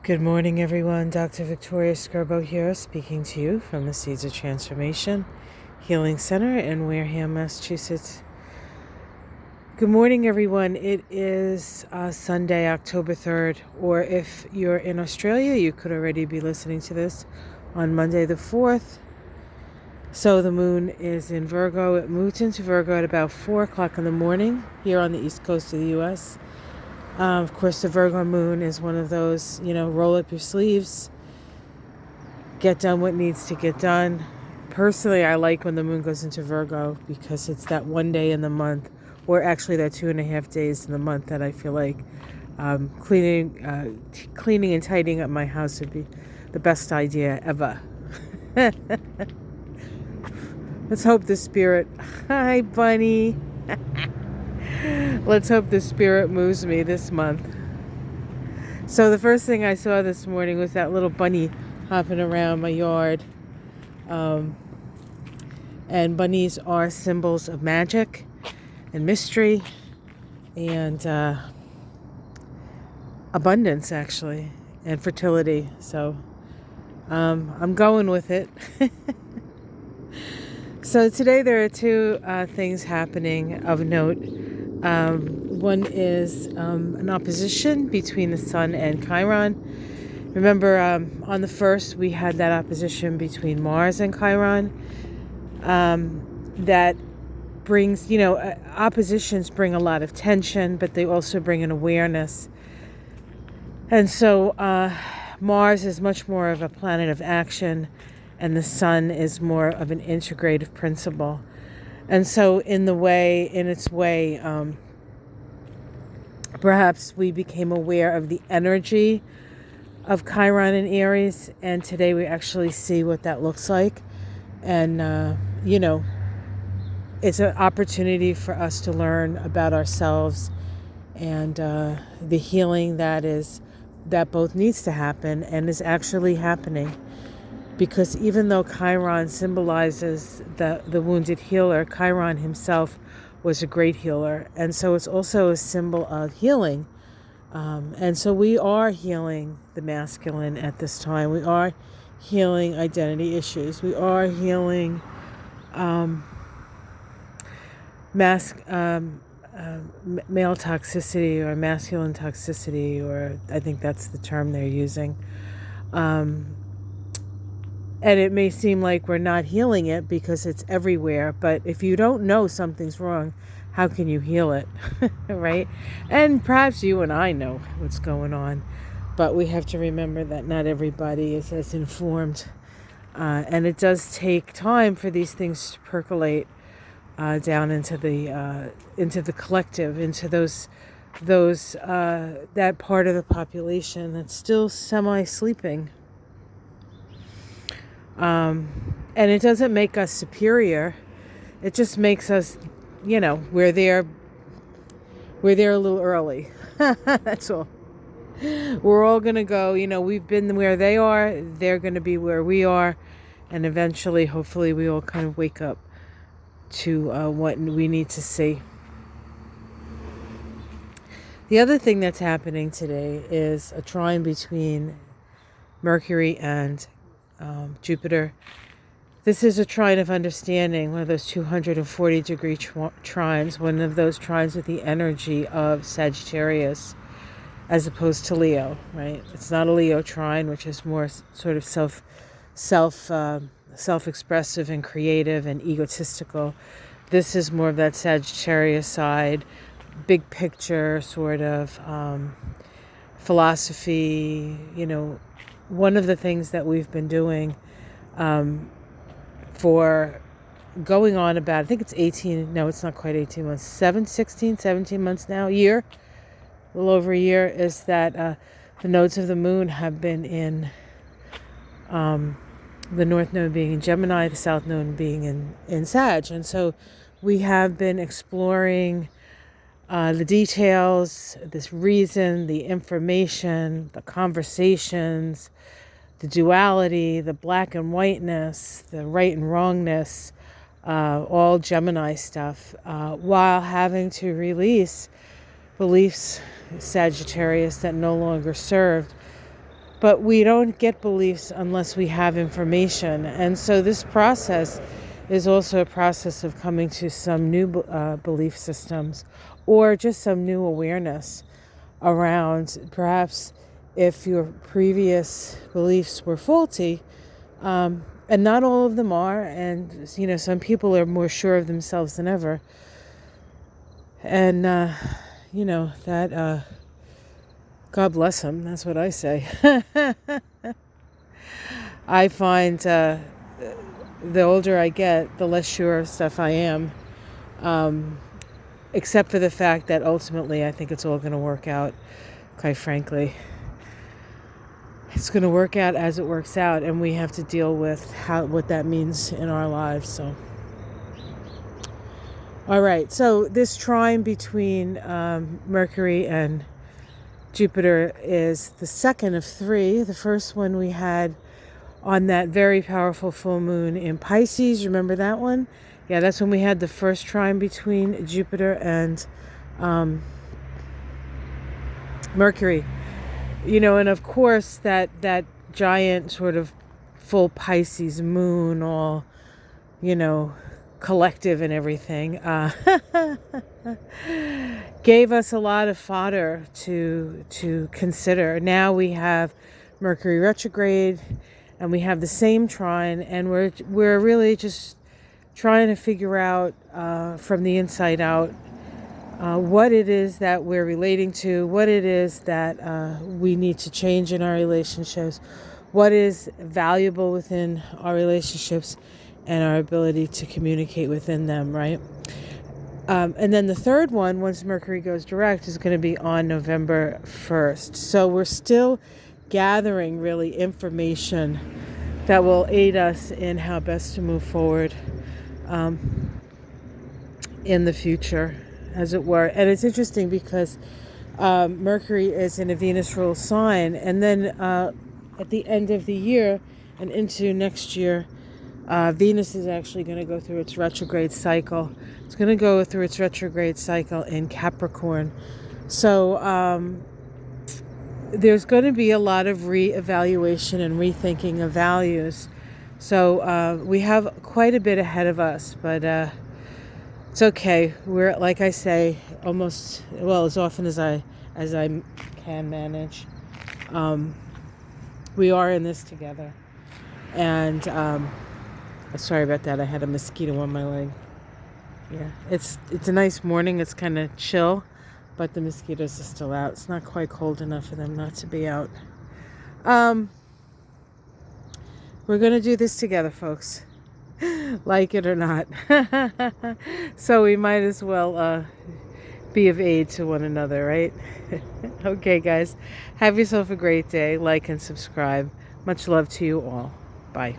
Good morning, everyone. Dr. Victoria Skirbo here, speaking to you from the Seeds of Transformation Healing Center in Wareham, Massachusetts. Good morning, everyone. It is Sunday, October 3rd, or if you're in Australia, you could already be listening to this on Monday the 4th. So the moon is in Virgo. It moved into Virgo at about 4 o'clock in the morning here on the east coast of the U.S. Of course, the Virgo moon is one of those, roll up your sleeves, get done what needs to get done. Personally, I like when the moon goes into Virgo because it's that one day in the month, or actually that 2.5 days in the month that I feel like cleaning and tidying up my house would be the best idea ever. Let's hope the spirit, hi bunny. Let's hope the spirit moves me this month. So the first thing I saw this morning was that little bunny hopping around my yard. And bunnies are symbols of magic and mystery and abundance, actually, and fertility. So I'm going with it. So today there are two things happening of note. One is an opposition between the Sun and Chiron. Remember, on the 1st, we had that opposition between Mars and Chiron. That brings, oppositions bring a lot of tension, but they also bring an awareness. And so Mars is much more of a planet of action, and the Sun is more of an integrative principle. And so in its way, perhaps we became aware of the energy of Chiron and Aries, and today we actually see what that looks like. And, it's an opportunity for us to learn about ourselves and the healing that both needs to happen and is actually happening. Because even though Chiron symbolizes the wounded healer, Chiron himself was a great healer. And so it's also a symbol of healing. And so we are healing the masculine at this time. We are healing identity issues. We are healing male toxicity or masculine toxicity, or I think that's the term they're using. And it may seem like we're not healing it because it's everywhere, but if you don't know something's wrong, how can you heal it, right? And perhaps you and I know what's going on, but we have to remember that not everybody is as informed. And it does take time for these things to percolate down into the collective, into that part of the population that's still semi-sleeping. And it doesn't make us superior. It just makes us, we're there a little early. That's all. We're all going to go, we've been where they are. They're going to be where we are. And eventually, hopefully, we all kind of wake up to what we need to see. The other thing that's happening today is a trine between Mercury and Jupiter. This is a trine of understanding, one of those 240-degree trines, one of those trines with the energy of Sagittarius as opposed to Leo, right? It's not a Leo trine, which is more sort of self-expressive and creative and egotistical. This is more of that Sagittarius side, big picture sort of philosophy. One of the things that we've been doing for going on about, I think it's 18, no, it's not quite 18 months, 17 months now, a little over a year, is that the nodes of the moon have been in the north node being in Gemini, the south node being in Sag. And so we have been exploring the details, this reason, the information, the conversations, the duality, the black and whiteness, the right and wrongness, all Gemini stuff, while having to release beliefs, Sagittarius, that no longer served. But we don't get beliefs unless we have information. And so this process is also a process of coming to some new belief systems, or just some new awareness around, perhaps if your previous beliefs were faulty, and not all of them are, and some people are more sure of themselves than ever, and that God bless them. That's what I say. I find the older I get, the less sure of stuff I am, except for the fact that ultimately I think it's all going to work out, quite frankly. It's going to work out as it works out, and we have to deal with what that means in our lives. So, all right. So this trine between Mercury and Jupiter is the second of three. The first one we had on that very powerful full moon in Pisces. Remember that one? Yeah, that's when we had the first trine between Jupiter and Mercury. And of course that giant sort of full Pisces moon, all, collective and everything, gave us a lot of fodder to consider. Now we have Mercury retrograde, and we have the same trine, and we're really just trying to figure out from the inside out what it is that we're relating to, what it is that we need to change in our relationships, what is valuable within our relationships, and our ability to communicate within them, right? And then the third one, once Mercury goes direct, is going to be on November 1st. So we're still gathering really information that will aid us in how best to move forward in the future, as it were. And it's interesting because Mercury is in a Venus ruled sign, and then at the end of the year and into next year, Venus is actually going to go through its retrograde cycle. It's going to go through its retrograde cycle in Capricorn. So there's going to be a lot of reevaluation and rethinking of values. So we have quite a bit ahead of us, but it's okay. We're, like I say, almost, well, as often as I can manage. We are in this together. And sorry about that. I had a mosquito on my leg. Yeah, it's a nice morning. It's kind of chill, but the mosquitoes are still out. It's not quite cold enough for them not to be out. We're going to do this together, folks. Like it or not. So we might as well be of aid to one another, right? Okay, guys. Have yourself a great day. Like and subscribe. Much love to you all. Bye.